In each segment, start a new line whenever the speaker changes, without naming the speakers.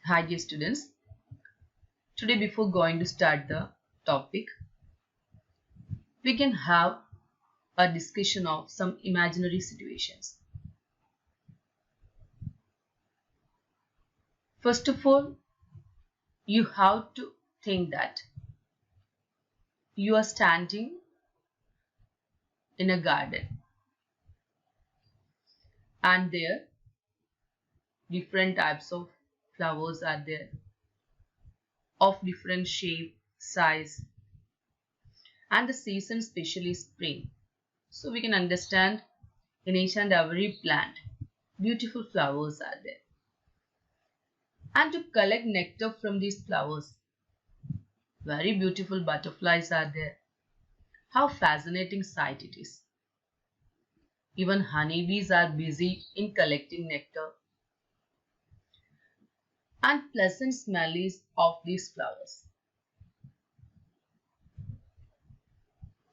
Hi dear students, today before going to start the topic, we can have a discussion of some imaginary situations. First of all, you have to think that you are standing in a garden and there different types of flowers are there of different shape, size, and the season especially spring. So we can understand in each and every plant beautiful flowers are there. And to collect nectar from these flowers, very beautiful butterflies are there. How fascinating sight it is. Even honeybees are busy in collecting nectar. And pleasant smell is of these flowers.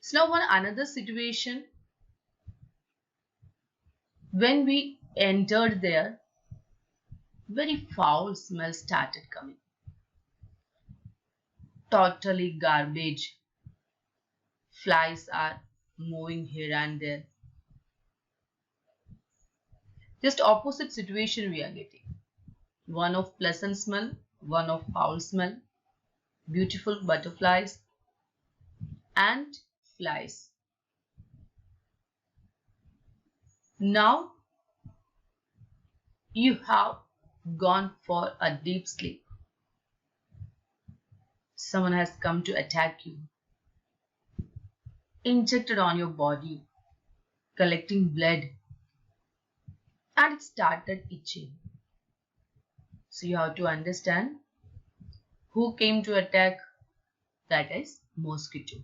So now another situation, when we entered there, very foul smell started coming. Totally garbage. Flies are moving here and there. Just opposite situation we are getting. One of pleasant smell, one of foul smell, beautiful butterflies and flies. Now you have gone for a deep sleep. Someone has come to attack you, injected on your body, collecting blood, and it started itching. So you have to understand who came to attack. That is mosquito.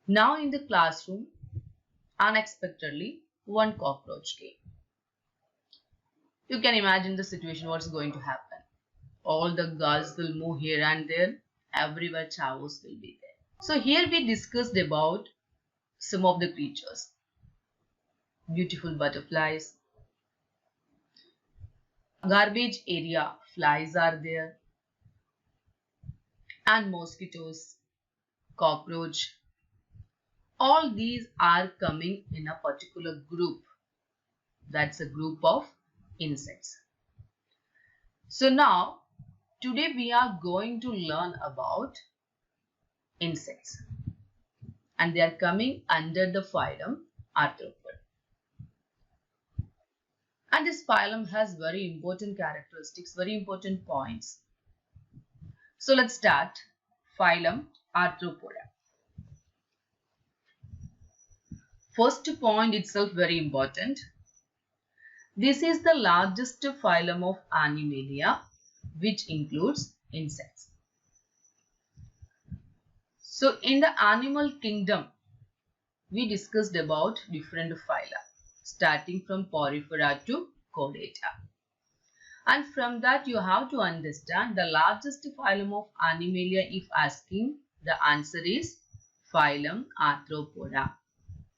Now in the classroom, unexpectedly, one cockroach came. You can imagine the situation, what's going to happen. All the girls will move here and there. Everywhere chaos will be there. So here we discussed about some of the creatures. Beautiful butterflies. Garbage area, flies are there. And mosquitoes, cockroach. All these are coming in a particular group. That's a group of insects. So now, today we are going to learn about insects. And they are coming under the phylum Arthropoda. And this phylum has very important characteristics, very important points. So let's start. Phylum Arthropoda. First point itself very important. This is the largest phylum of Animalia, which includes insects. So in the animal kingdom, we discussed about different phyla, starting from Porifera to Chordata. And from that you have to understand the largest phylum of Animalia. If asking, the answer is phylum Arthropoda,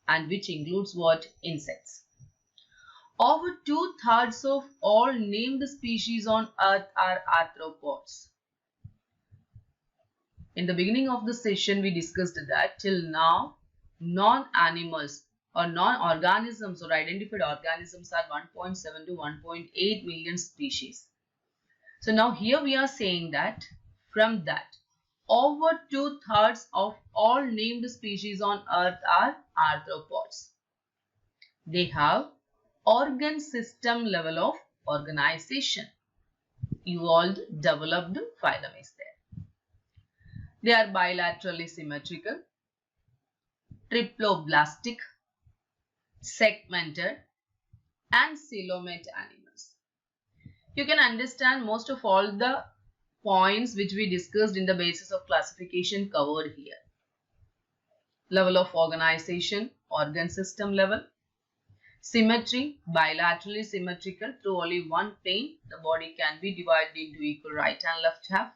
and which includes what? Insects. Over 2/3 of all named species on earth are arthropods. In the beginning of the session we discussed that till now non-animals or non-organisms or identified organisms are 1.7 to 1.8 million species. So now here we are saying that from that over 2/3 of all named species on earth are arthropods. They have organ system level of organization. Evolved, developed phylum is there. They are bilaterally symmetrical, triploblastic, segmented, and coelomate animals. You can understand most of all the points which we discussed in the basis of classification covered here. Level of organization, organ system level. Symmetry, bilaterally symmetrical through only one plane. The body can be divided into equal right and left half.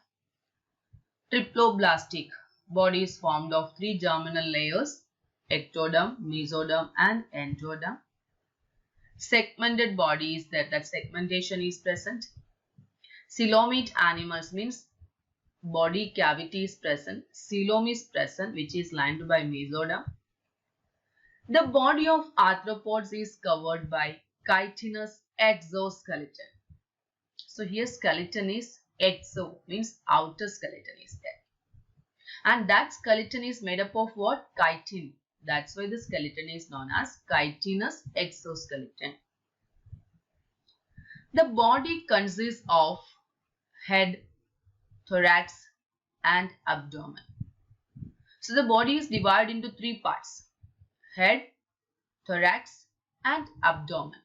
Triploblastic, body is formed of 3 germinal layers, ectoderm, mesoderm and endoderm. Segmented bodies, that segmentation is present. Coelomate animals means body cavity is present. Coelom is present, which is lined by mesoderm. The body of arthropods is covered by chitinous exoskeleton. So here skeleton is exo, means outer skeleton is there. And that skeleton is made up of what? Chitin. That's why the skeleton is known as chitinous exoskeleton. The body consists of head, thorax and abdomen. So the body is divided into three parts: head, thorax and abdomen.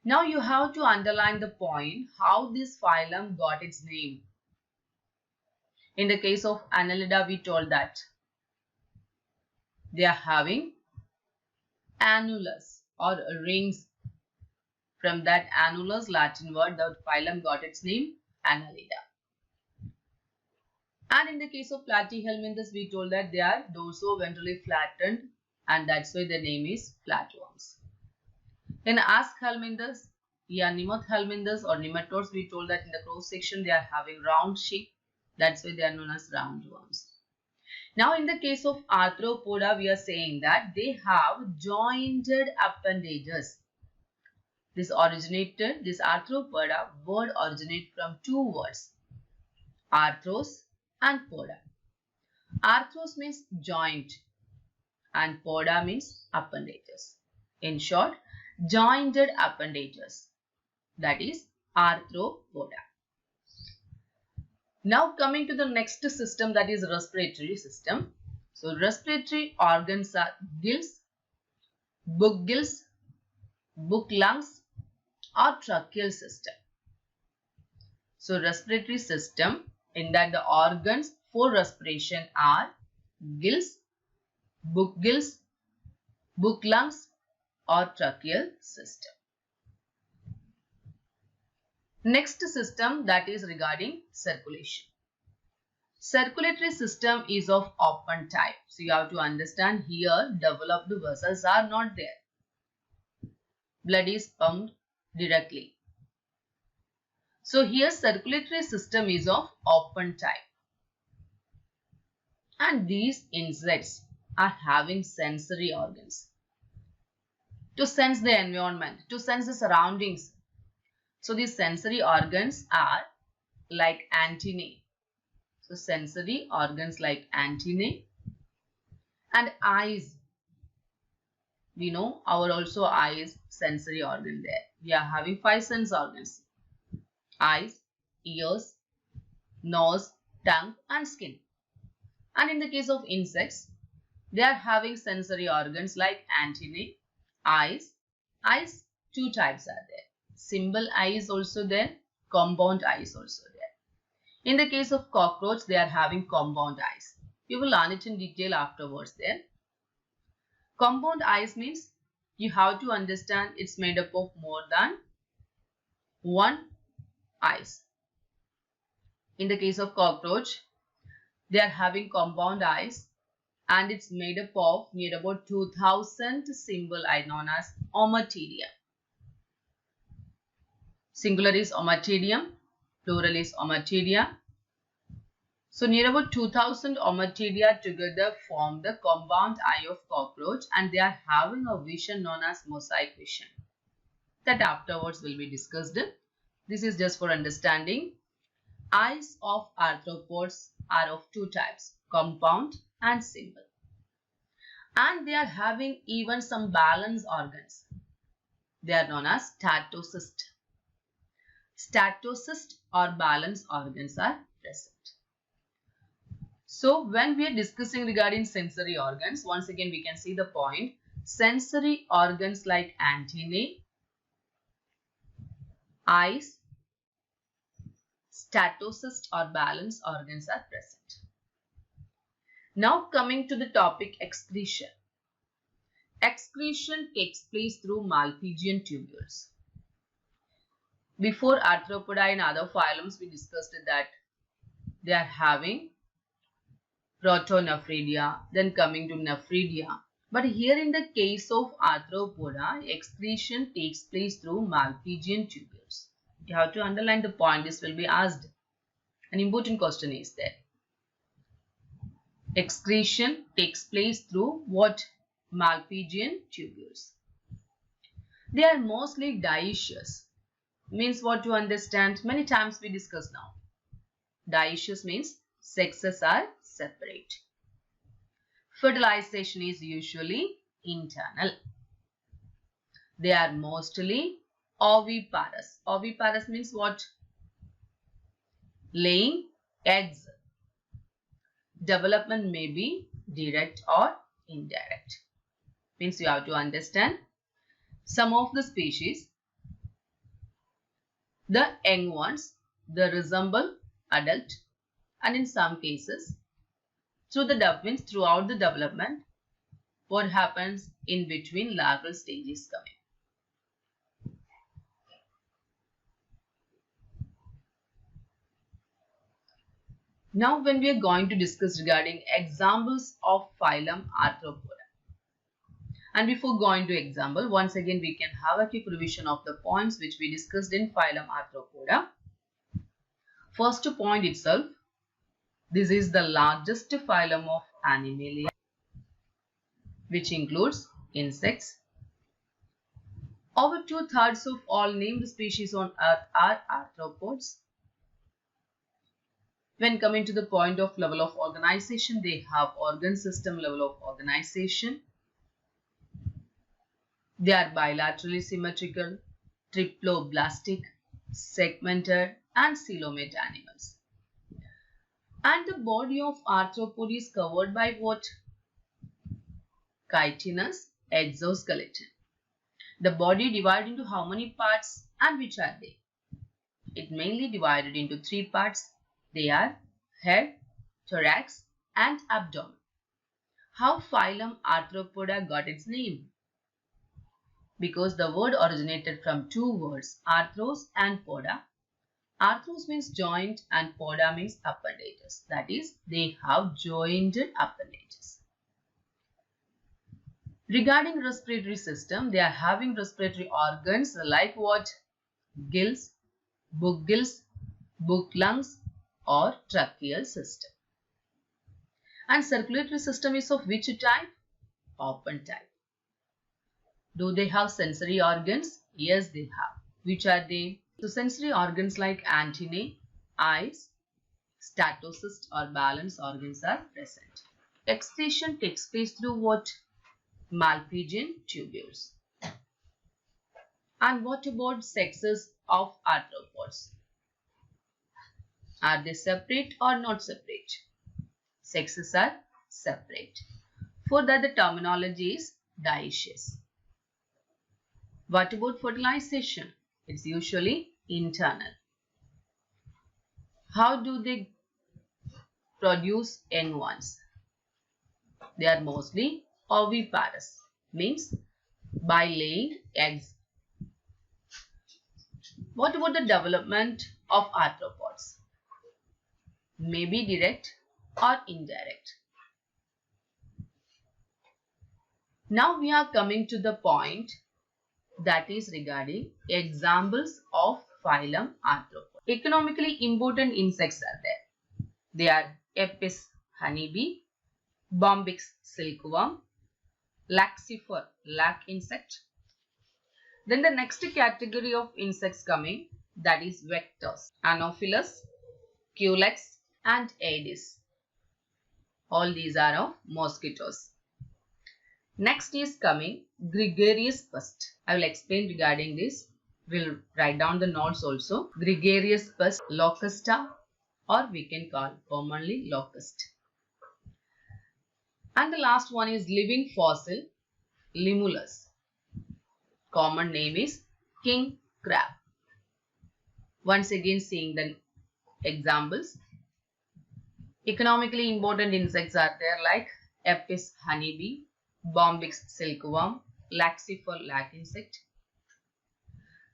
Now you have to underline the point how this phylum got its name. In the case of Annelida, we told that they are having annulus or rings. From that annulus Latin word, the phylum got its name Annelida. And in the case of Platyhelminthes, we told that they are dorso-ventrally flattened, and that's why the name is flatworms. In Aschelminthes, Nemothhelminthes or nematodes, we told that in the cross section they are having round shape. That's why they are known as roundworms. Now in the case of Arthropoda, we are saying that they have jointed appendages. This Arthropoda word originates from two words, arthros and poda. Arthros means joint and poda means appendages. In short, jointed appendages, that is arthropoda. Now coming to the next system, that is respiratory system. So respiratory organs are gills, book lungs or tracheal system. So respiratory system, in that the organs for respiration are gills, book lungs or tracheal system. Next system, that is regarding circulation. Circulatory system is of open type. So you have to understand here developed vessels are not there. Blood is pumped directly. So here circulatory system is of open type. And these insects are having sensory organs to sense the environment, to sense the surroundings. So these sensory organs are like antennae. So sensory organs like antennae and eyes. We know our also eyes sensory organ there. We are having 5 sense organs: eyes, ears, nose, tongue and skin. And in the case of insects, they are having sensory organs like antennae, eyes. Eyes, 2 types are there. Simple eye is also there, compound eye is also there. In the case of cockroach, they are having compound eyes. You will learn it in detail afterwards there. Compound eyes means you have to understand it's made up of more than 1 eyes. In the case of cockroach, they are having compound eyes and it's made up of near about 2000 simple eye known as ommatidia. Singular is ommatidium, plural is ommatidia. So near about 2000 ommatidia together form the compound eye of cockroach, and they are having a vision known as mosaic vision. That afterwards will be discussed. This is just for understanding. Eyes of arthropods are of 2 types, compound and simple. And they are having even some balance organs. They are known as statocyst. Statocyst or balance organs are present. So when we are discussing regarding sensory organs, once again we can see the point. Sensory organs like antennae, eyes, statocyst or balance organs are present. Now coming to the topic excretion. Excretion takes place through Malpighian tubules. Before Arthropoda and other phylums, we discussed that they are having protonephridia, then coming to nephridia. But here in the case of Arthropoda, excretion takes place through Malpighian tubules. You have to underline the point. This will be asked. An important question is there. Excretion takes place through what? Malpighian tubules. They are mostly dioecious. Means what to understand? Many times we discuss now. Dioecious means sexes are separate. Fertilization is usually internal. They are mostly oviparous. Oviparous means what? Laying eggs. Development may be direct or indirect. Means you have to understand. Some of the species, the young ones, they resemble adult, and in some cases, throughout the development, what happens in between larval stages coming. Now when we are going to discuss regarding examples of phylum Arthropoda. And before going to example, once again we can have a quick revision of the points which we discussed in phylum Arthropoda. First point itself, this is the largest phylum of Animalia, which includes insects. Over 2/3 of all named species on earth are arthropods. When coming to the point of level of organization, they have organ system level of organization. They are bilaterally symmetrical, triploblastic, segmented and coelomate animals. And the body of arthropod is covered by what? Chitinous exoskeleton. The body divided into how many parts and which are they? It mainly divided into 3 parts. They are head, thorax and abdomen. How phylum Arthropoda got its name? Because the word originated from 2 words, arthros and poda. Arthros means joint and poda means appendages. That is, they have jointed appendages. Regarding respiratory system, they are having respiratory organs like what? Gills, book lungs or tracheal system. And circulatory system is of which type? Open type. Do they have sensory organs? Yes, they have. Which are they? So sensory organs like antennae, eyes, statocyst or balance organs are present. Excretion takes place through what? Malpighian tubules. And what about sexes of arthropods? Are they separate or not separate? Sexes are separate. For that, the terminology is dioecious. What about fertilization? It's usually internal. How do they produce young ones? They are mostly oviparous, means by laying eggs. What about the development of arthropods? Maybe direct or indirect. Now we are coming to the point that is regarding examples of phylum Arthropoda. Economically important insects are there. They are Apis honeybee, Bombyx silkworm, Laxifer lac insect. Then the next category of insects coming, that is vectors, Anopheles, Culex and Aedes. All these are of mosquitoes. Next is coming gregarious pest. I will explain regarding this. We'll write down the notes also. Gregarious pest, Locusta, or we can call commonly locust. And the last one is living fossil, Limulus. Common name is king crab. Once again seeing the examples. Economically important insects are there like Apis honeybee, Bombyx silkworm, Laxifer lac insect.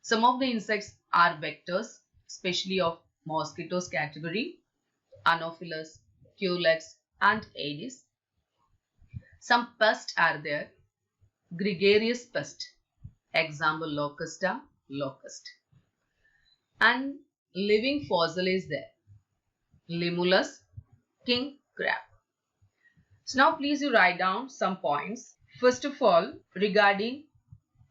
Some of the insects are vectors, especially of mosquitoes category, Anopheles, Culex and Aedes. Some pests are there. Gregarious pest. Example Locusta, locust. And living fossil is there. Limulus, king crab. So now please you write down some points. First of all, regarding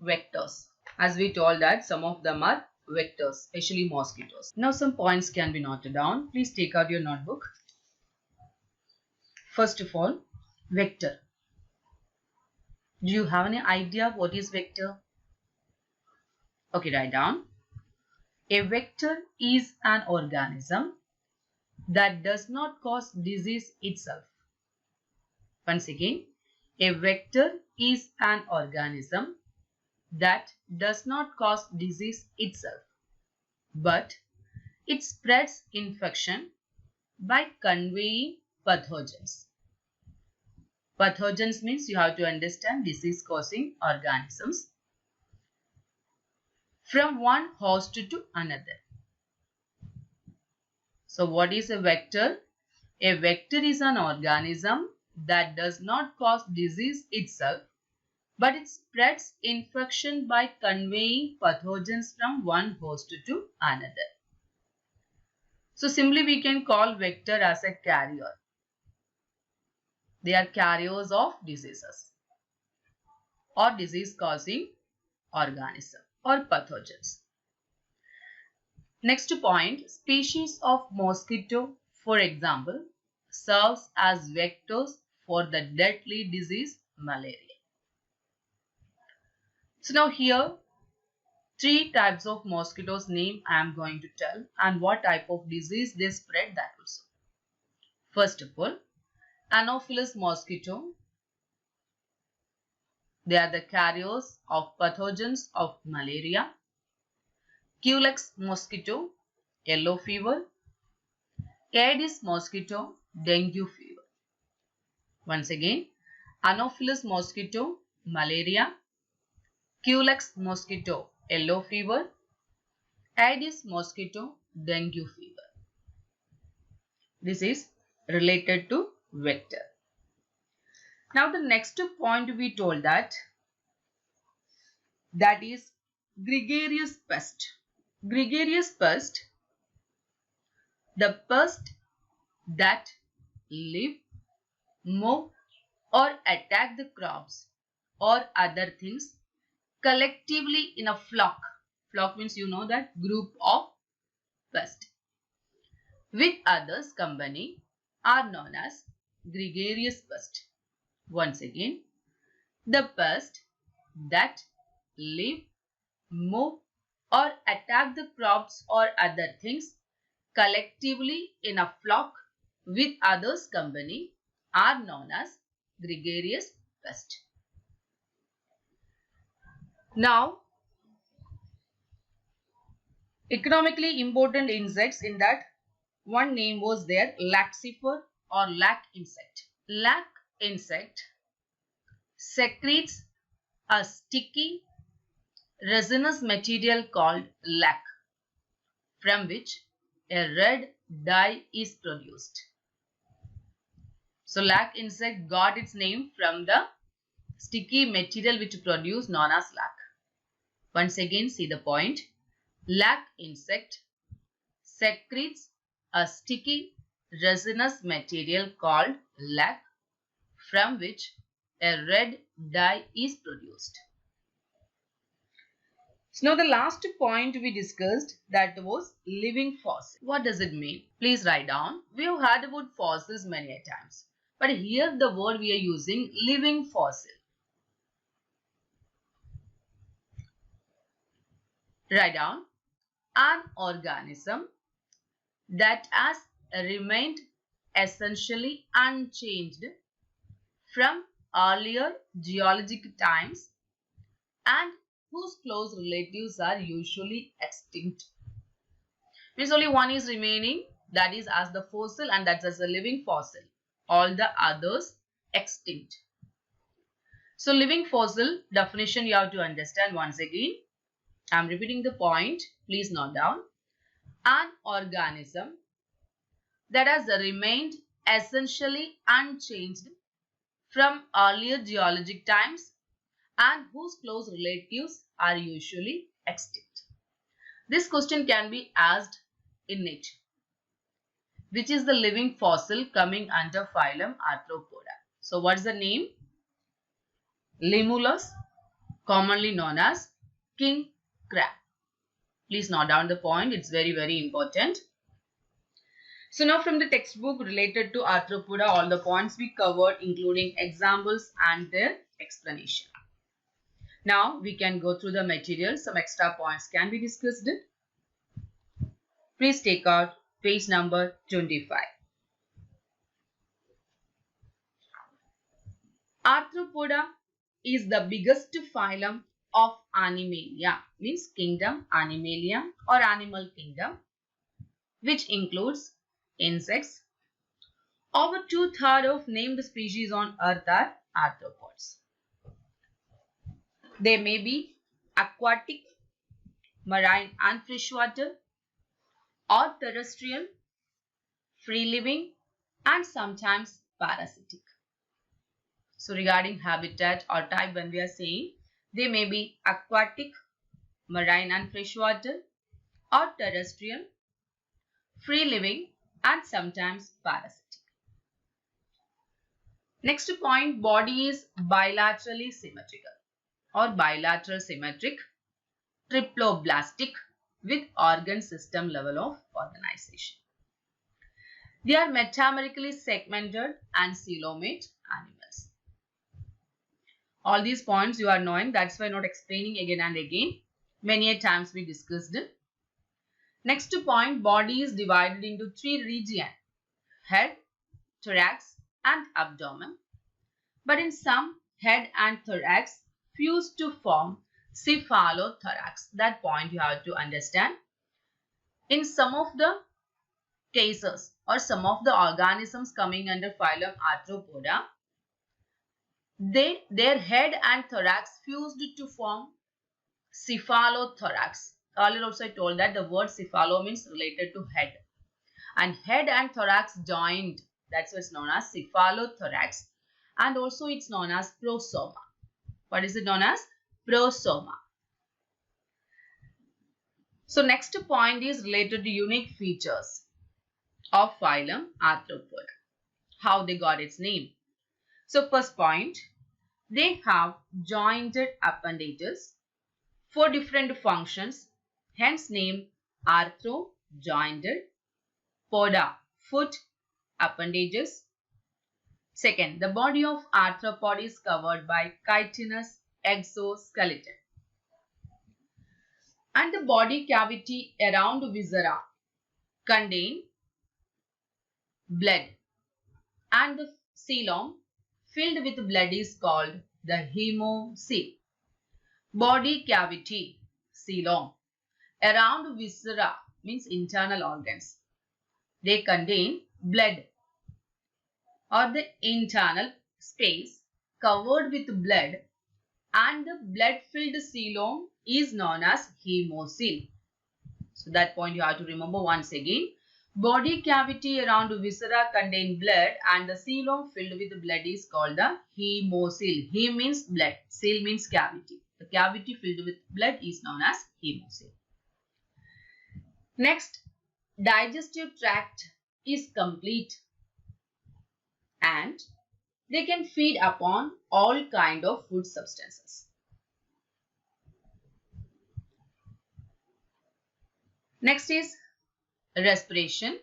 vectors. As we told that some of them are vectors, especially mosquitoes. Now some points can be noted down. Please take out your notebook. First of all, vector. Do you have any idea what is vector? Okay, write down. A vector is an organism that does not cause disease itself. Once again, a vector is an organism that does not cause disease itself, but it spreads infection by conveying pathogens. Pathogens means you have to understand disease causing organisms from one host to another. So what is a vector? A vector is an organism that does not cause disease itself, but it spreads infection by conveying pathogens from one host to another. So simply we can call vector as a carrier. They are carriers of diseases or disease causing organism or pathogens. Next point, species of mosquito, for example, serves as vectors for the deadly disease malaria. So now here, three types of mosquitoes name I am going to tell and what type of disease they spread, that also. First of all, Anopheles mosquito. They are the carriers of pathogens of malaria. Culex mosquito, yellow fever. Aedes mosquito, dengue fever. Once again, Anopheles mosquito, malaria. Culex mosquito, yellow fever. Aedes mosquito, dengue fever. This is related to vector. Now the next point we told that is gregarious pest. Gregarious pest, the pest that live, move or attack the crops or other things collectively in a flock. Flock means you know that group of pest with others company are known as gregarious pest. Once again, the pest that live, move or attack the crops or other things collectively in a flock with others company are known as gregarious pest. Now, economically important insects, in that one name was there, laxifer or lac insect. Lac insect secretes a sticky resinous material called lac, from which a red dye is produced. So lac insect got its name from the sticky material which produced known as lac. Once again, see the point. Lac insect secretes a sticky resinous material called lac, from which a red dye is produced. So now the last point we discussed, that was living fossil. What does it mean? Please write down. We have heard about fossils many a times, but here the word we are using, living fossil. Write down, an organism that has remained essentially unchanged from earlier geologic times and whose close relatives are usually extinct. Means only one is remaining, that is as the fossil, and that's as a living fossil. All the others extinct. So living fossil definition you have to understand once again. I am repeating the point. Please note down. An organism that has remained essentially unchanged from earlier geologic times and whose close relatives are usually extinct. This question can be asked in nature. Which is the living fossil coming under phylum Arthropoda? So what's the name? Limulus, commonly known as king crab. Please note down the point. It's very, very important. So now from the textbook related to Arthropoda, all the points we covered, including examples and their explanation. Now we can go through the material. Some extra points can be discussed. Please take out page number 25. Arthropoda is the biggest phylum of Animalia, means kingdom Animalia or animal kingdom, which includes insects. Over 2/3 of named species on earth are arthropods. They may be aquatic, marine and freshwater, or terrestrial, free-living and sometimes parasitic. So regarding habitat or type, when we are saying they may be aquatic, marine and freshwater, or terrestrial, free-living and sometimes parasitic. Next point, body is bilaterally symmetrical or bilateral symmetric, triploblastic with organ system level of organization. They are metamerically segmented and coelomate animals. All these points you are knowing, that's why I'm not explaining again and again. Many a times we discussed it. Next point, body is divided into 3 regions: head, thorax and abdomen. But in some, head and thorax fuse to form cephalothorax. That point you have to understand. In some of the cases or some of the organisms coming under phylum Arthropoda, their head and thorax fused to form cephalothorax. Earlier also I told that the word cephalo means related to head. And head and thorax joined. That's why it's known as cephalothorax. And also it's known as prosoma. What is it known as? Prosoma. So next point is related to unique features of phylum Arthropoda. How they got its name. So first point, they have jointed appendages for different functions, hence name arthro, jointed, poda, foot, appendages. Second, the body of arthropod is covered by chitinous exoskeleton. And the body cavity around viscera contain blood, and the coelom filled with blood is called the hemocoel. Body cavity, coelom, around viscera means internal organs. They contain blood or the internal space covered with blood, and the blood filled coelom is known as hemocoel. So that point you have to remember once again. Body cavity around viscera contain blood, and the coelom filled with blood is called the hemocoel. Hem means blood, coel means cavity. The cavity filled with blood is known as hemocoel. Next, digestive tract is complete and they can feed upon all kind of food substances. Next is respiration.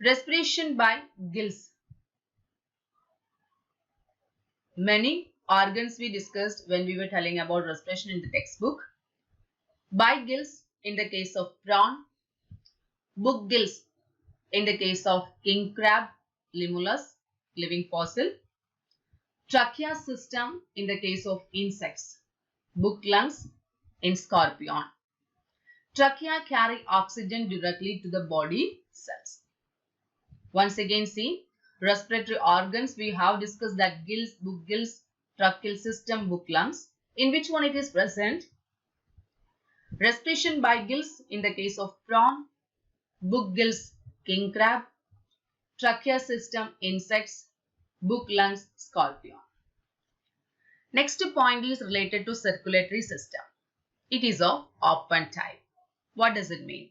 Respiration by gills. Many organs we discussed when we were telling about respiration in the textbook. By gills in the case of prawn, book gills in the case of king crab, Limulus, living fossil. Trachea system in the case of insects, book lungs in scorpion. Trachea carry oxygen directly to the body cells. Once again see, respiratory organs we have discussed that gills, book gills, tracheal system, book lungs. In which one it is present? Respiration by gills in the case of prawn, book gills, king crab, trachea system, insects, book-lunged scorpion. Next point is related to circulatory system. It is of open type. What does it mean?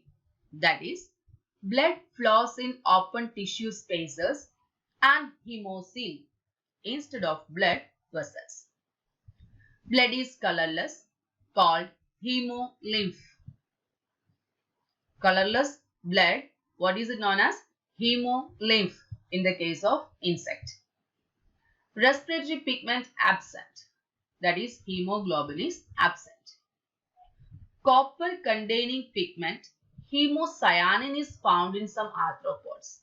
That is, blood flows in open tissue spaces and hemocoel instead of blood vessels. Blood is colorless, called hemolymph. Colorless blood, what is it known as? Hemolymph in the case of insect. Respiratory pigment absent, that is hemoglobin is absent. Copper containing pigment, hemocyanin, is found in some arthropods.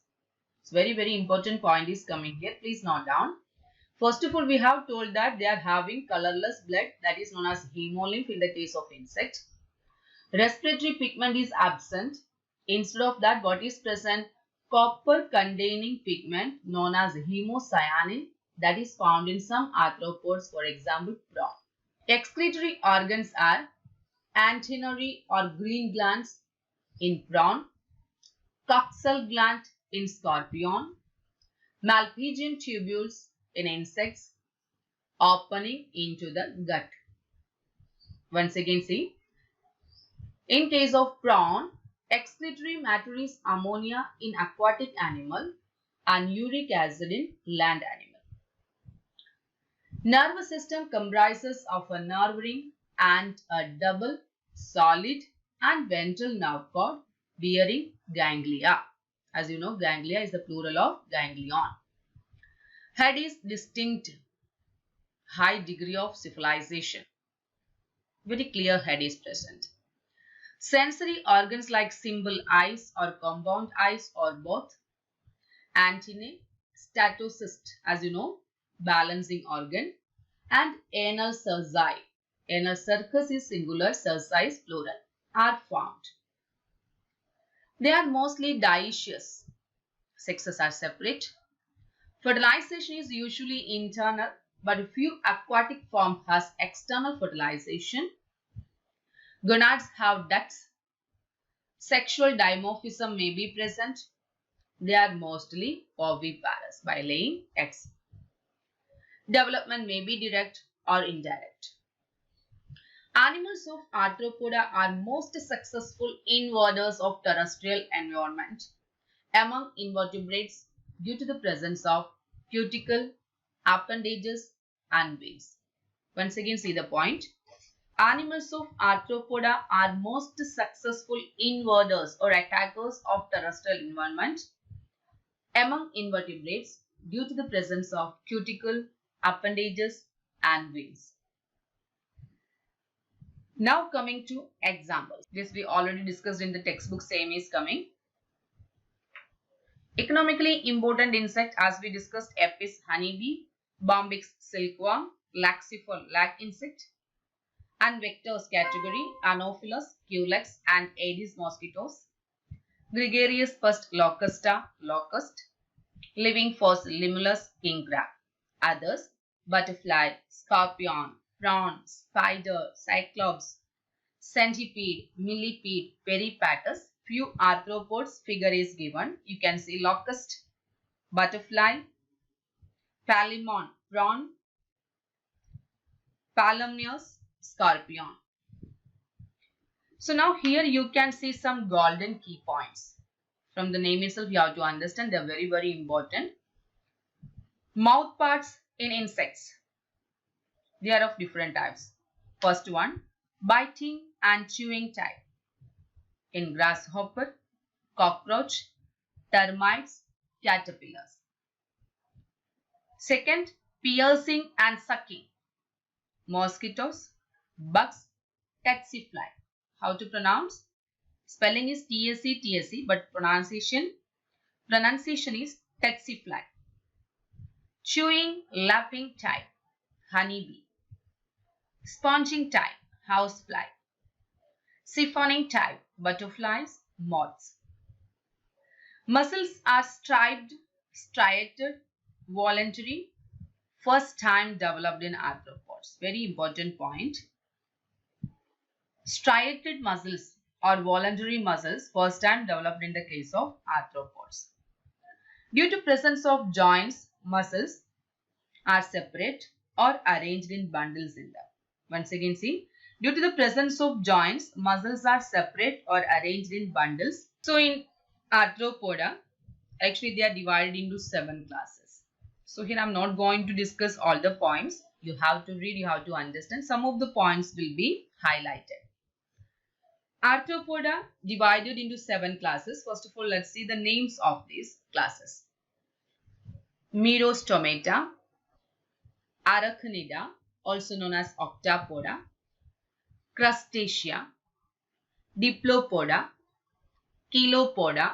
It's very important point is coming here. Please note down. First of all, we have told that they are having colorless blood, that is known as hemolymph in the case of insect. Respiratory pigment is absent. Instead of that, what is present? Copper containing pigment known as hemocyanin, that is found in some arthropods, for example prawn. Excretory organs are antennary or green glands in prawn, coxal gland in scorpion, Malpighian tubules in insects, opening into the gut. Once again see, in case of prawn, excretory matter is ammonia in aquatic animal and uric acid in land animal. Nervous system comprises of a nerve ring and a double, solid and ventral nerve cord bearing ganglia. As you know, ganglia is the plural of ganglion. Head is distinct, high degree of cephalization. Very clear head is present. Sensory organs like symbol eyes or compound eyes or both. Antennae, statocyst, as you know, balancing organ, and anal cerci. Anal cercus is singular, cerci is plural, are found. They are mostly dioecious. Sexes are separate. Fertilization is usually internal, but few aquatic form has external fertilization. Gonads have ducts. Sexual dimorphism may be present. They are mostly oviparous by laying eggs. Development may be direct or indirect. Animals of arthropoda are most successful invaders of terrestrial environment among invertebrates due to the presence of cuticle, appendages and wings. Once again see the point. Animals of arthropoda are most successful invaders or attackers of terrestrial environment among invertebrates due to the presence of cuticle, appendages and wings. Now coming to examples. This we already discussed in the textbook, same is coming. Economically important insect, as we discussed, Apis honeybee, Bombyx silkworm, Laxifer lag insect, and vectors category Anopheles, Culex and Aedes mosquitoes, Gregarious pest Locusta, locust, living fossil Limulus king crab. Others, butterfly, scorpion, prawn, spider, cyclops, centipede, millipede, peripatus. Few arthropods figure is given. You can see locust, butterfly, palemon, prawn, Palameus, scorpion. So now here you can see some golden key points. From the name itself you have to understand they are very important. Mouth parts in insects. They are of different types. First one, biting and chewing type. In grasshopper, cockroach, termites, caterpillars. Second, piercing and sucking. Mosquitoes, bugs, tsetse fly. How to pronounce? Spelling is tsetse, but pronunciation is tsetse fly. Chewing, lapping type, honeybee. Sponging type, housefly. Siphoning type, butterflies, moths. Muscles are striped, striated, voluntary, first time developed in arthropods. Very important point. Striated muscles or voluntary muscles first time developed in the case of arthropods. Due to presence of joints, muscles, are separate or arranged in bundles in them. Once again, see, due to the presence of joints, muscles are separate or arranged in bundles. So in arthropoda, actually they are divided into 7 classes. So here I am not going to discuss all the points. You have to read, you have to understand. Some of the points will be highlighted. Arthropoda divided into 7 classes. First of all, let's see the names of these classes. Merostomata, Arachnida, also known as Octopoda, Crustacea, Diplopoda, Chelopoda,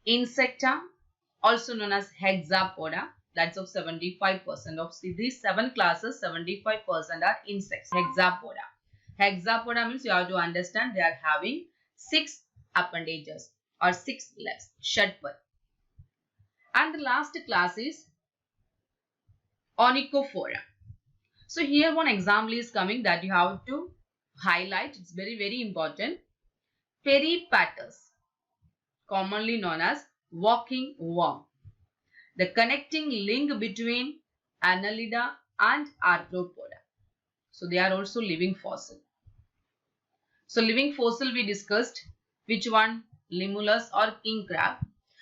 Insecta, also known as Hexapoda, that's of 75% of these 7 classes, 75% are insects. Hexapoda. Hexapoda means you have to understand they are having 6 appendages or 6 legs, षट्पद. And the last class is Onychophora. So here one example is coming that you have to highlight. It's very important. Peripatus, commonly known as walking worm. The connecting link between Annelida and Arthropoda. So they are also living fossil. So living fossil we discussed. Which one? Limulus or king crab.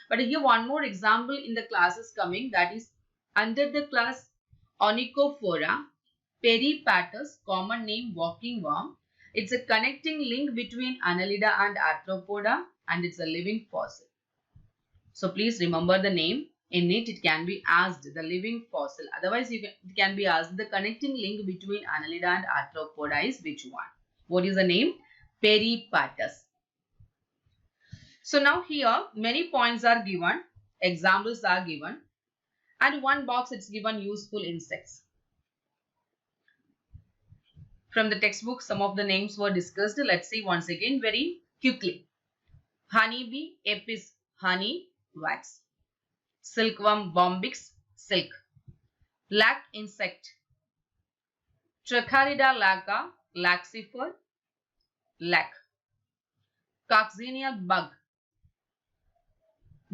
But here one more example in the class is coming, that is under the class Onychophora, Peripatus, common name walking worm. It's a connecting link between Annelida and Arthropoda and it's a living fossil. So please remember the name. In it can be asked the living fossil. Otherwise it can be asked the connecting link between Annelida and Arthropoda is which one? What is the name? Peripatus. So now here many points are given, examples are given, and one box it's given useful insects. From the textbook some of the names were discussed. Let's see once again very quickly. Honeybee, Apis, honey, wax. Silkworm, Bombyx, silk. Lac insect. Tracharida laca, laxifer, lac. Coccineal bug.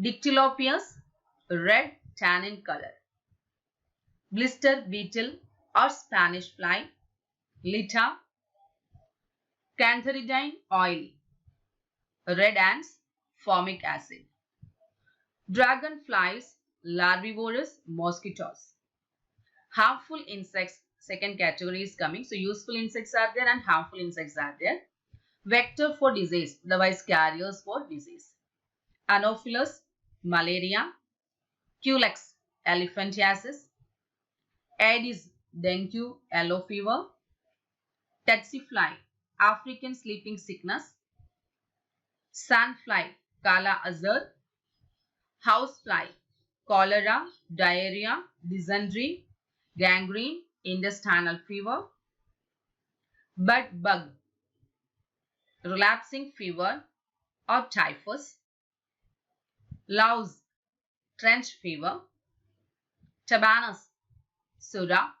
Dictylopius, red tannin color. Blister beetle or Spanish fly, Lita. Cantheridine oily. Red ants, formic acid. Dragonflies, larvivorous mosquitoes. Harmful insects, second category is coming. So useful insects are there and harmful insects are there. Vector for disease, otherwise carriers for disease. Anopheles, malaria. Culex, elephantiasis. Aedes, dengue, yellow fever. Tsetse fly, African sleeping sickness. Sandfly, Kala azar. Housefly, cholera, diarrhea, dysentery, gangrene, intestinal fever. Bed bug, relapsing fever or typhus. Louse, trench fever. Tabanus, Sura.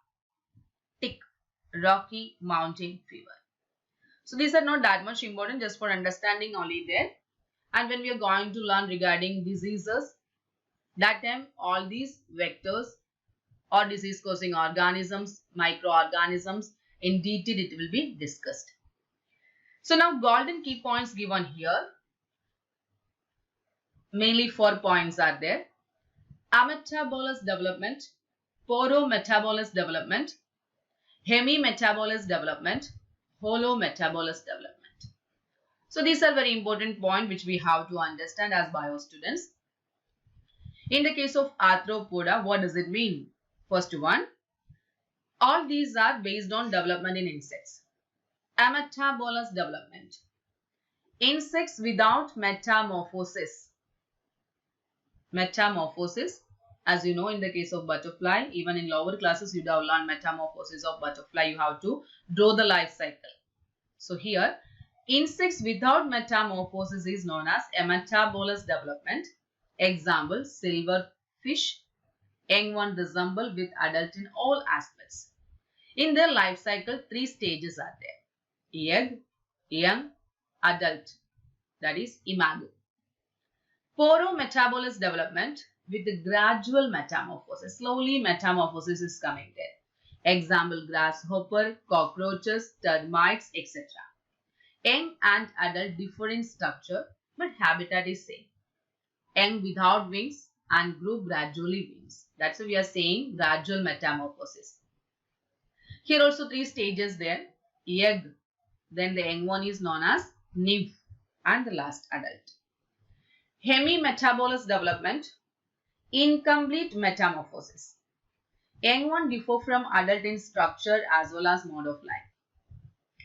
Tick, Rocky Mountain fever. So these are not that much important, just for understanding only there. And when we are going to learn regarding diseases, that time all these vectors or disease causing organisms, microorganisms, in detail it will be discussed. So now golden key points given here. Mainly 4 points are there. Ametabolous development, porometabolous development, hemimetabolous development, holometabolous development. So these are very important points which we have to understand as bio students. In the case of arthropoda, what does it mean? First one, all these are based on development in insects. Ametabolous development. Insects without metamorphosis. Metamorphosis, as you know, in the case of butterfly, even in lower classes you have learned metamorphosis of butterfly. You have to draw the life cycle. So here, insects without metamorphosis is known as ametabolous development. Example, silverfish. Young one resemble with adult in all aspects. In their life cycle, 3 stages are there. Egg, young, adult. That is imago. Porometabolous development. with the gradual metamorphosis. Slowly metamorphosis is coming there. Example, grasshopper, cockroaches, termites, etc. Young and adult differ in structure but habitat is same. Young without wings and grow gradually wings. That's why we are saying gradual metamorphosis. Here also three stages there. Egg, then the young one is known as nymph and the last adult. Hemimetabolous development, incomplete metamorphosis. Young one differ from adult in structure as well as mode of life.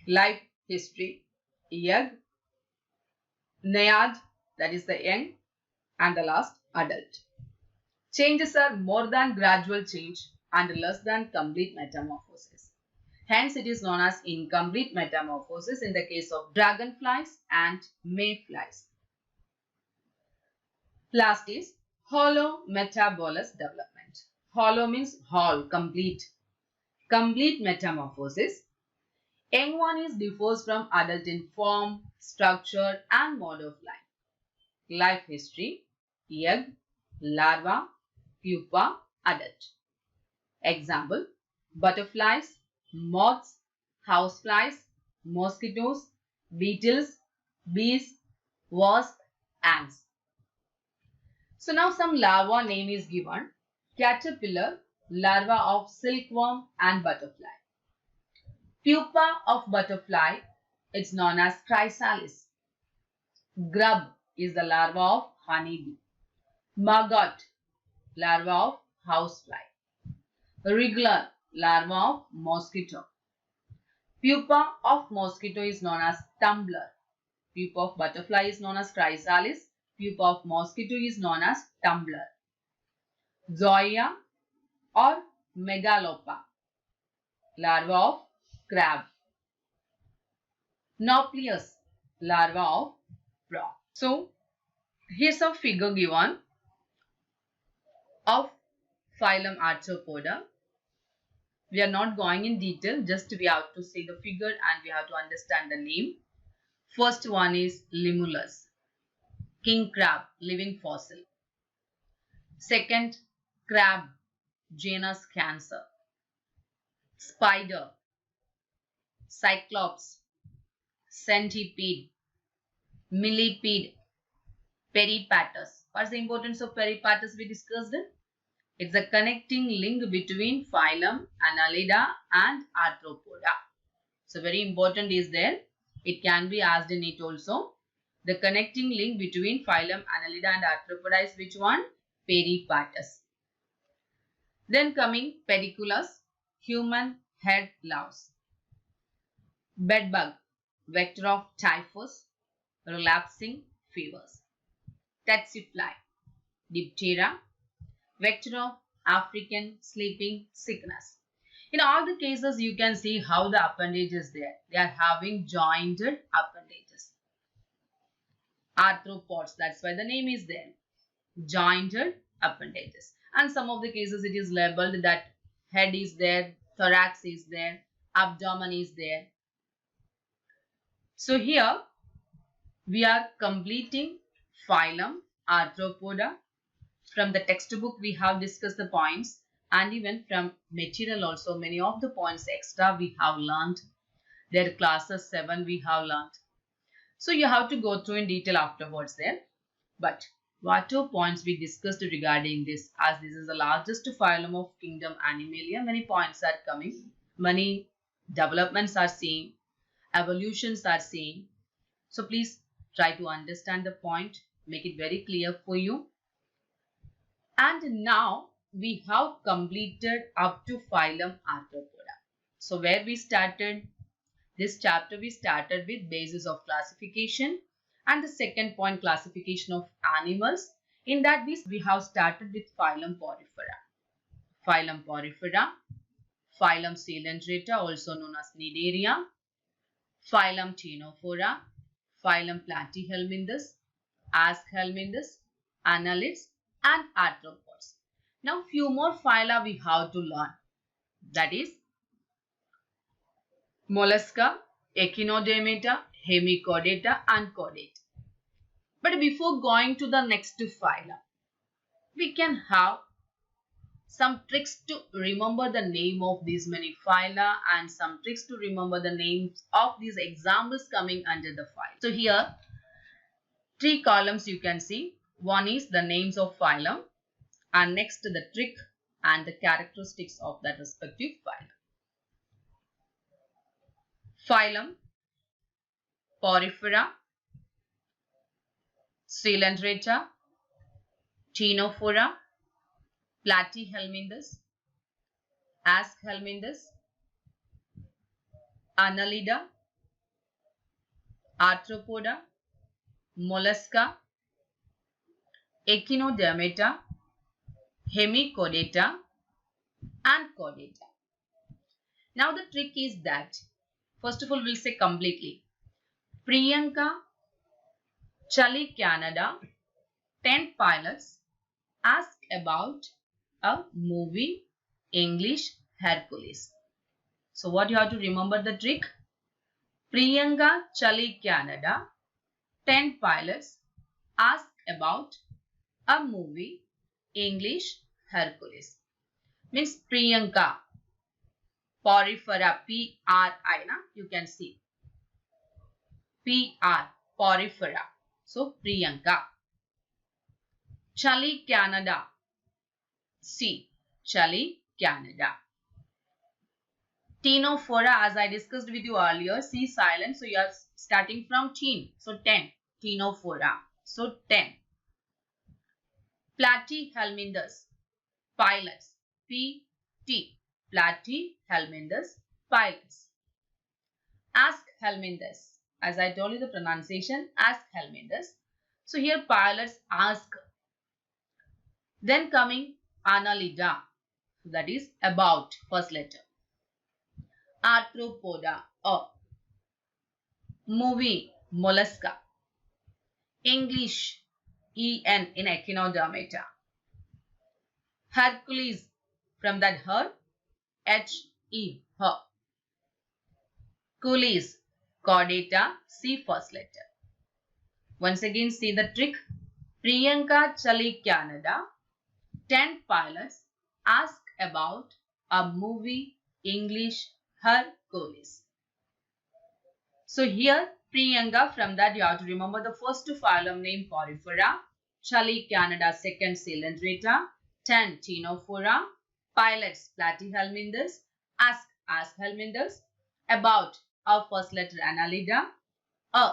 Life history, egg, naiad, that is the young, and the last adult. Changes are more than gradual change and less than complete metamorphosis. Hence, it is known as incomplete metamorphosis in the case of dragonflies and mayflies. Last is hollow metabolous development. Hollow means whole, complete. Complete metamorphosis. Young one is differs from adult in form, structure and mode of life. Life history, egg, larva, pupa, adult. Example, butterflies, moths, houseflies, mosquitoes, beetles, bees, wasps, ants. So now some larva name is given. Caterpillar, larva of silkworm and butterfly. Pupa of butterfly, it's known as chrysalis. Grub is the larva of honeybee. Maggot, larva of housefly. Wriggler, larva of mosquito. Pupa of mosquito is known as tumbler. Pupa of butterfly is known as chrysalis. Pupa of mosquito is known as tumbler. Zoea or megalopa, larva of crab. Nauplius, larva of frog. So, here's a figure given of phylum Arthropoda. We are not going in detail, just we have to see the figure and we have to understand the name. First one is Limulus, king crab, living fossil. Second, crab, genus Cancer. Spider, cyclops, centipede, millipede, peripatus. What's the importance of peripatus we discussed? It's a connecting link between phylum Annelida and Arthropoda. So very important is there. It can be asked in it also. The connecting link between phylum Annelida and Arthropoda is which one? Peripatus. Then coming Pediculus, human head louse. Bedbug, vector of typhus, relapsing fevers. Tsetse fly, diphtheria, vector of African sleeping sickness. In all the cases, you can see how the appendage is there. They are having jointed appendages. Arthropods, that's why the name is there. Jointed appendages. And some of the cases it is labeled that head is there, thorax is there, abdomen is there. So here we are completing phylum Arthropoda. From the textbook we have discussed the points, and even from material also many of the points extra we have learned. Their classes 7 we have learned. So you have to go through in detail afterwards there. But what are points we discussed regarding this? As this is the largest phylum of kingdom Animalia, many points are coming. Many developments are seen. Evolutions are seen. So please try to understand the point. Make it very clear for you. And now we have completed up to phylum Arthropoda. So where we started? This chapter we started with basis of classification and the second point classification of animals. In that we have started with phylum Porifera. Phylum Porifera, phylum Coelenterata also known as Cnidaria, phylum Ctenophora, phylum Platyhelminthes, Aschelminthes, Annelids and Arthropods. Now few more phyla we have to learn. That is Mollusca, Echinodermata, Hemichordata and Chordata. But before going to the next phyla, we can have some tricks to remember the name of these many phyla and some tricks to remember the names of these examples coming under the file. So here, three columns you can see. One is the names of phylum, and next the trick and the characteristics of that respective phylum. Phylum, Porifera, Coelenterata, Ctenophora, Platyhelminthes, Aschelminthes, Annelida, Arthropoda, Mollusca, Echinodermata, Hemichordata, and Chordata. Now the trick is that, first of all, we'll say completely. Priyanka, Chali Canada, 10 pilots ask about a movie, English, Hercules. So what you have to remember the trick? Priyanka, Chali Canada, 10 pilots ask about a movie, English, Hercules. Means Priyanka, Porifera, P-R-I, you can see. P-R, Porifera. So Priyanka. Chali Canada, C, Chali Canada. Ctenophora, as I discussed with you earlier, C silent. So you are starting from teen. So 10, Ctenophora. So 10. Platyhelminthes, pilots, P-T, Platyhelminthes, pilots. Aschelminthes, as I told you the pronunciation, Aschelminthes. So here pilots ask. Then coming Annelida, that is about, first letter. Arthropoda, A. Movie, Mollusca. English, E-N in Echinodermata. Hercules, from that her, H-E, her. Coolies, Chordata, C first letter. Once again see the trick. Priyanka, Chali Canada, 10 pilots ask about a movie, English, Hercules. So here Priyanka, from that you have to remember the first phylum name Porifera, Chali Canada second Coelenterata, 10 Ctenophora, pilots Platyhelminthes, Aschelminthes, about a first letter Annelida, a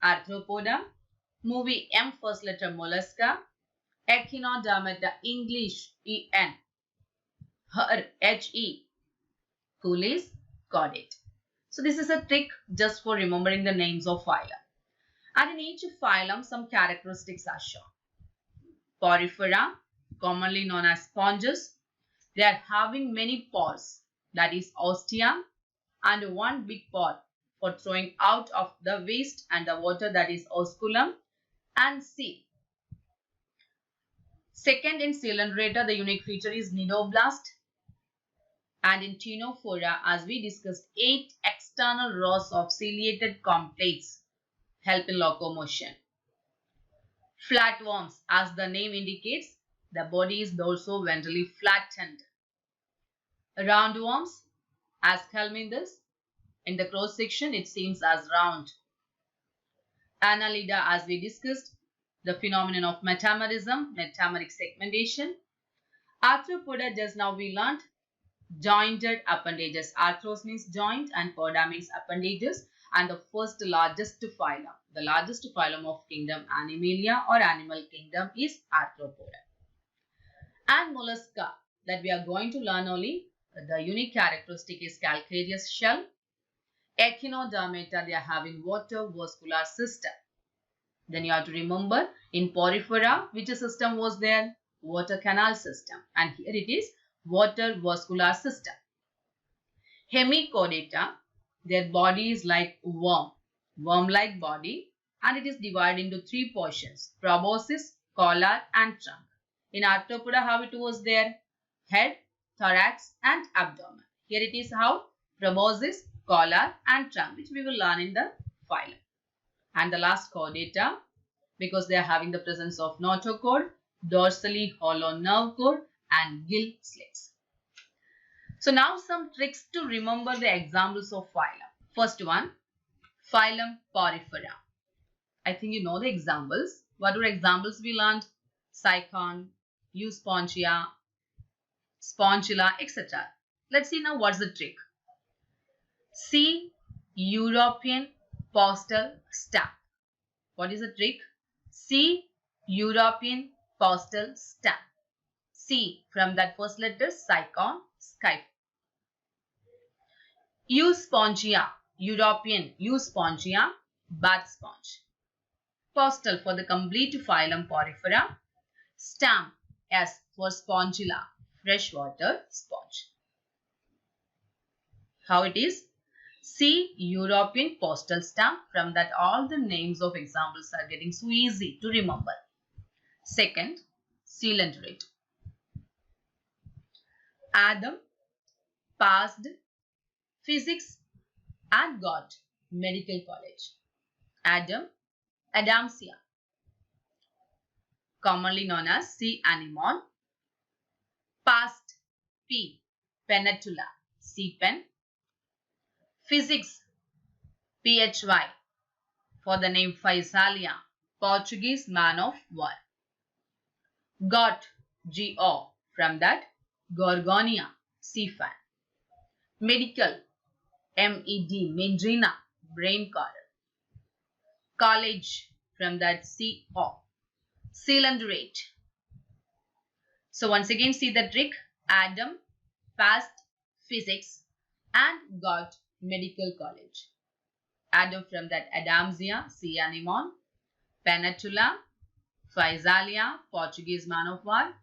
Arthropoda, movie M first letter Mollusca, Echinodermata English E-N, her H-E, Coolies, Chordata. So this is a trick just for remembering the names of phyla. And in each phylum some characteristics are shown. Porifera, commonly known as sponges, they are having many pores, that is ostium, and one big pore for throwing out of the waste and the water, that is osculum, and C. Second, in Coelenterata, the unique feature is nidoblast. And in Ctenophora, as we discussed, 8 external rows of ciliated complex help in locomotion. Flatworms, as the name indicates, the body is dorso-ventrally flattened. Roundworms, Aschelminthes, in the cross section it seems as round. Annelida, as we discussed, the phenomenon of metamerism, metameric segmentation. Arthropoda, just now we learned, jointed appendages. Arthros means joint and poda means appendages, and the first largest phylum, the largest phylum of kingdom Animalia or animal kingdom is Arthropoda. And Mollusca, that we are going to learn only, the unique characteristic is calcareous shell. Echinodermata, they are having water vascular system. Then you have to remember in Porifera, which system was there? Water canal system, and here it is water vascular system. Hemichordata, their body is like worm, worm-like body, and it is divided into 3 portions: proboscis, collar, and trunk. In Arthropoda, how it was there? Head, thorax, and abdomen. Here it is how? Proboscis, collar, and trunk, which we will learn in the phylum. And the last chordata, because they are having the presence of notochord, dorsally hollow nerve core, and gill slits. So now some tricks to remember the examples of phylum. First one, phylum Porifera. I think you know the examples. What were examples we learned? Cycon, Euspongia, Spongilla, etc. Let's see now what's the trick. C. European postal stamp. What is the trick? C. European postal stamp. C. From that first letter, Cycon, Skype. Euspongia, European Euspongia, bath sponge. Postal for the complete phylum Porifera. Stamp, S for Spongilla, freshwater sponge. How it is? C. European postal stamp. From that all the names of examples are getting so easy to remember. Second, coelenterate. Adam passed physics and got medical college. Adam, Adamsia, commonly known as C. anemone. Passed, P. Pennatula, C. pen. Physics, PHY, for the name Physalia, Portuguese man of war. Got, GO, from that Gorgonia, sea fan. Medical, MED, Mendrina, brain coral. College, from that CO, coelenterate. So once again see the trick. Adam passed physics and got medical college. Adam from that Adamsia, C. anemone. Pennatula, Physalia, Portuguese man of war.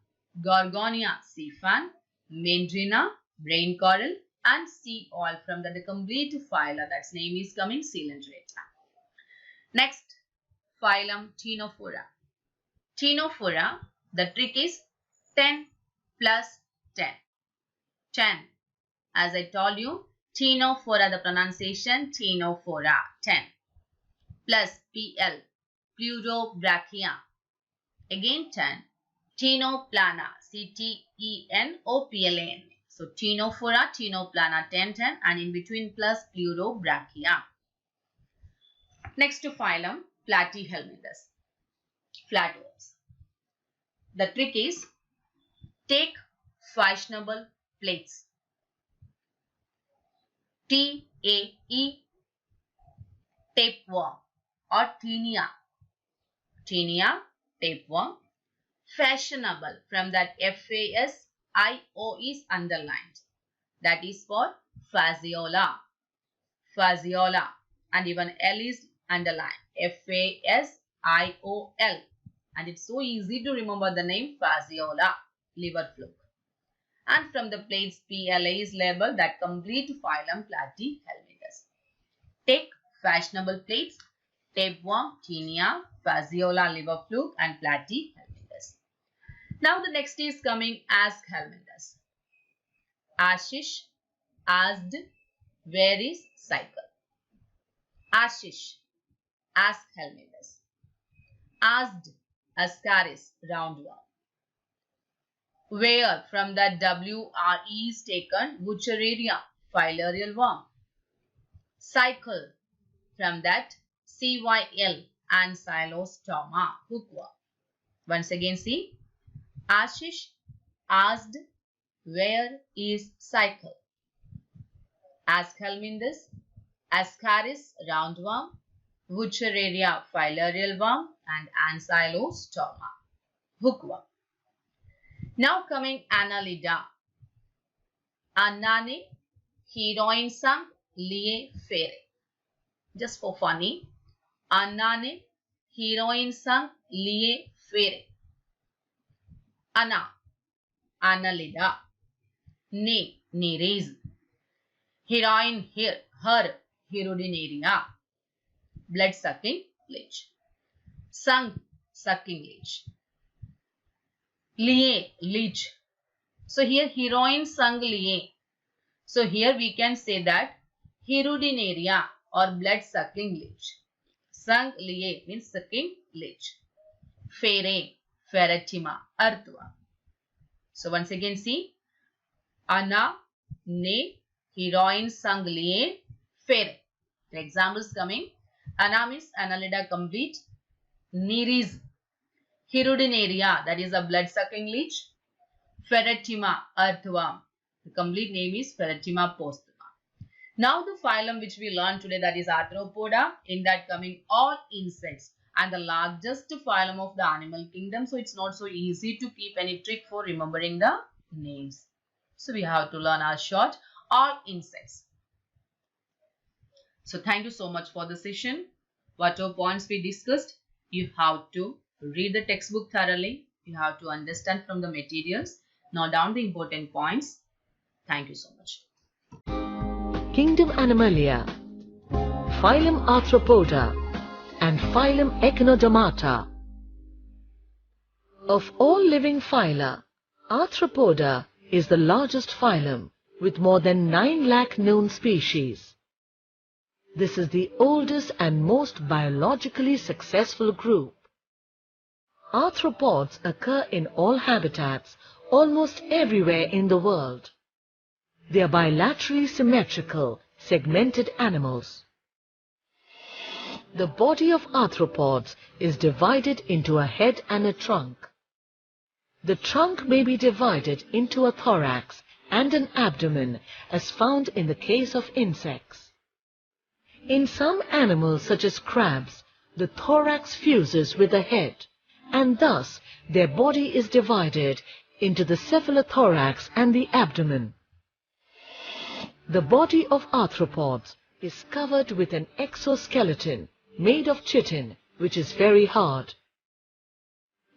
Gorgonia, sea fan. Mendrina, brain coral. And C. all from that the complete phyla, that's name is coming coelenterate. Next, phylum Ctenophora. Ctenophora, the trick is 10 plus 10. 10. As I told you, Ctenophora, the pronunciation Ctenophora, 10. Plus PL, Pleurobrachia. Again 10. Ctenoplana, CTENOPLAN. So Ctenophora, Ctenoplana, 10, 10, and in between plus Pleurobrachia. Next to phylum Platyhelminthes, flatworms. The trick is take fashionable plates. TAE, tapeworm or Taenia. Taenia, tapeworm. Fashionable, from that FASIO is underlined. That is for Phaseola. Phaseola. And even L is underlined. FASIOL. And it's so easy to remember the name Phaseola, liver fluke. And from the plates PLA is labeled that complete phylum Platyhelminthes. Take fashionable plates, tapeworm, Taenia, Phaseola, liver fluke, and Platyhelminthes. Now the next is coming Aschelminthes. Ashish asked, where is cycle? Ashish, Aschelminthes. Asked, Ascaris, roundworm. Where, from that WRE is taken Wuchereria, filarial worm. Cycle, from that CYL, Ancylostoma, hookworm. Once again see, Ashish asked, where is cycle? Aschelminthes, Ascaris, roundworm. Wuchereria, filarial worm, and Ancylostoma, hookworm. Now coming Annelida. Annane, heroine sang liye fere. Just for funny. Annane, heroine sang liye fere. Anna, Annelida. Ne, Nereis. Heroine, her, Hirudinaria. Blood sucking leech. Sung, sucking leech. Liye, leech. So here heroine sung liye. So here we can say that Hirudinaria or blood sucking leech. Sung liye means sucking leech. Fere, Ferretima, earthworm. So once again see, Ana, Ne, heroine sung lien, fere. The examples coming. Anamis, Annelida complete. Nereis, Hirudinaria, that is a blood-sucking leech. Ferretima, earthworm. The complete name is Ferretima postuma. Now the phylum which we learned today, that is Arthropoda, in that coming all insects and the largest phylum of the animal kingdom. So it's not so easy to keep any trick for remembering the names. So we have to learn our short all insects. So thank you so much for the session. Whatever points we discussed, you have to read the textbook thoroughly. You have to understand from the materials. Note down the important points. Thank you so much.
Kingdom Animalia, Phylum Arthropoda and Phylum Echinodermata. Of all living phyla, Arthropoda is the largest phylum with more than 9 lakh known species. This is the oldest and most biologically successful group. Arthropods occur in all habitats almost everywhere in the world. They are bilaterally symmetrical, segmented animals. The body of arthropods is divided into a head and a trunk. The trunk may be divided into a thorax and an abdomen, as found in the case of insects. In some animals such as crabs, the thorax fuses with the head, and thus their body is divided into the cephalothorax and the abdomen. The body of arthropods is covered with an exoskeleton made of chitin, which is very hard.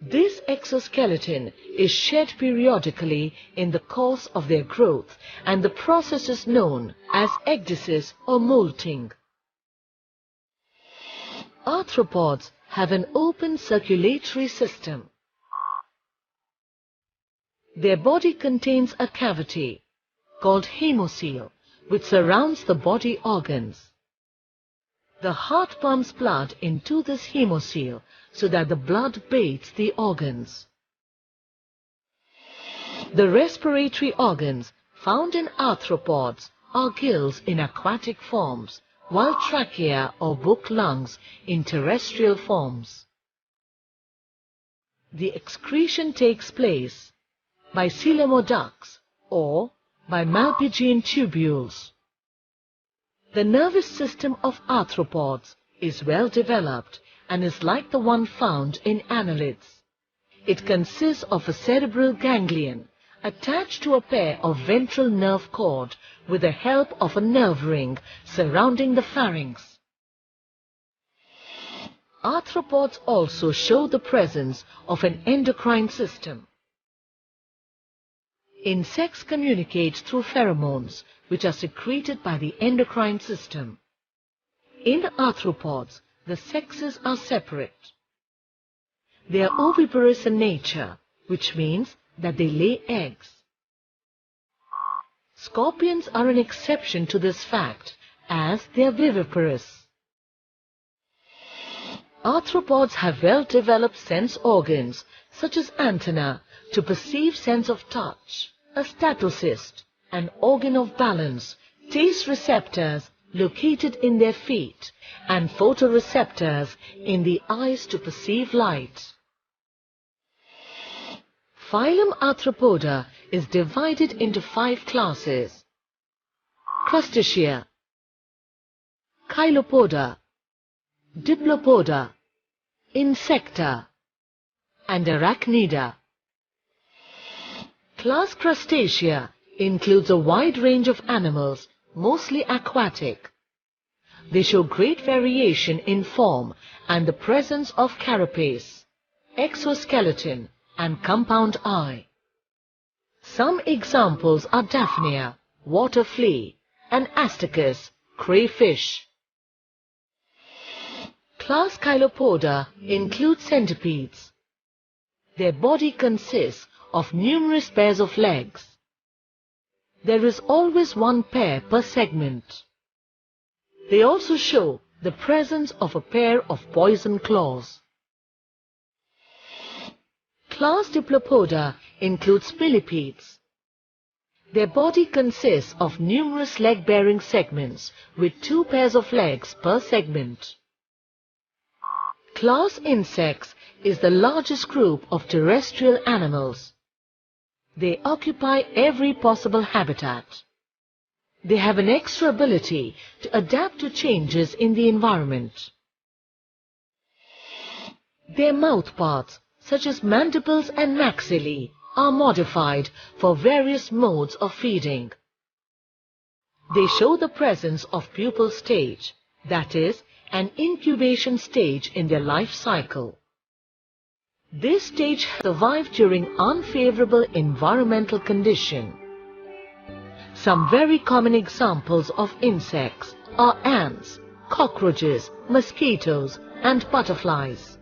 This exoskeleton is shed periodically in the course of their growth, and the process is known as ecdysis or molting. Arthropods have an open circulatory system. Their body contains a cavity called hemocoel, which surrounds the body organs. The heart pumps blood into this hemocoel so that the blood bathes the organs. The respiratory organs found in arthropods are gills in aquatic forms, while trachea or book lungs in terrestrial forms. The excretion takes place by coelomoducts or by Malpighian tubules. The nervous system of arthropods is well developed and is like the one found in annelids. It consists of a cerebral ganglion attached to a pair of ventral nerve cord with the help of a nerve ring surrounding the pharynx. Arthropods also show the presence of an endocrine system. Insects communicate through pheromones, which are secreted by the endocrine system. In arthropods, the sexes are separate. They are oviparous in nature, which means that they lay eggs. Scorpions are an exception to this fact, as they are viviparous. Arthropods have well-developed sense organs, such as antennae, to perceive sense of touch, a statocyst, an organ of balance, taste receptors located in their feet, and photoreceptors in the eyes to perceive light. Phylum Arthropoda is divided into 5 classes: Crustacea, Chilopoda, Diplopoda, Insecta, and Arachnida. Class Crustacea includes a wide range of animals, mostly aquatic. They show great variation in form and the presence of carapace, exoskeleton, and compound eye. Some examples are Daphnia, water flea, and Astacus, crayfish. Class Chilopoda includes centipedes. Their body consists of numerous pairs of legs. There is always one pair per segment. They also show the presence of a pair of poison claws. Class Diplopoda includes millipedes. Their body consists of numerous leg-bearing segments with 2 pairs of legs per segment. Class Insects is the largest group of terrestrial animals. They occupy every possible habitat. They have an extra ability to adapt to changes in the environment. Their mouthparts, such as mandibles and maxillae, are modified for various modes of feeding. They show the presence of pupal stage, that is, an incubation stage in their life cycle. This stage survived during unfavorable environmental conditions. Some very common examples of insects are ants, cockroaches, mosquitoes, and butterflies.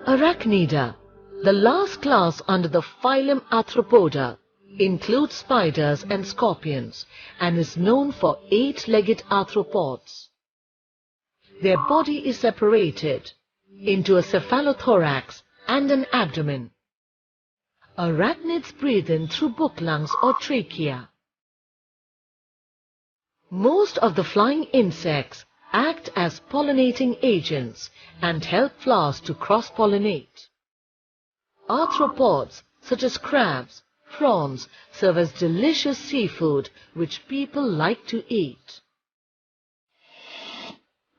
Arachnida, the last class under the phylum Arthropoda, includes spiders and scorpions and is known for 8-legged arthropods. Their body is separated into a cephalothorax and an abdomen. Arachnids breathe in through book lungs or trachea. Most of the flying insects act as pollinating agents and help flowers to cross-pollinate. Arthropods such as crabs, prawns serve as delicious seafood which people like to eat.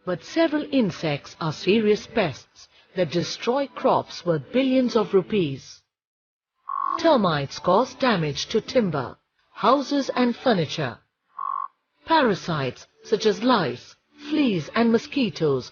But several insects are serious pests that destroy crops worth billions of rupees. Termites cause damage to timber, houses and furniture. Parasites such as lice, fleas and mosquitoes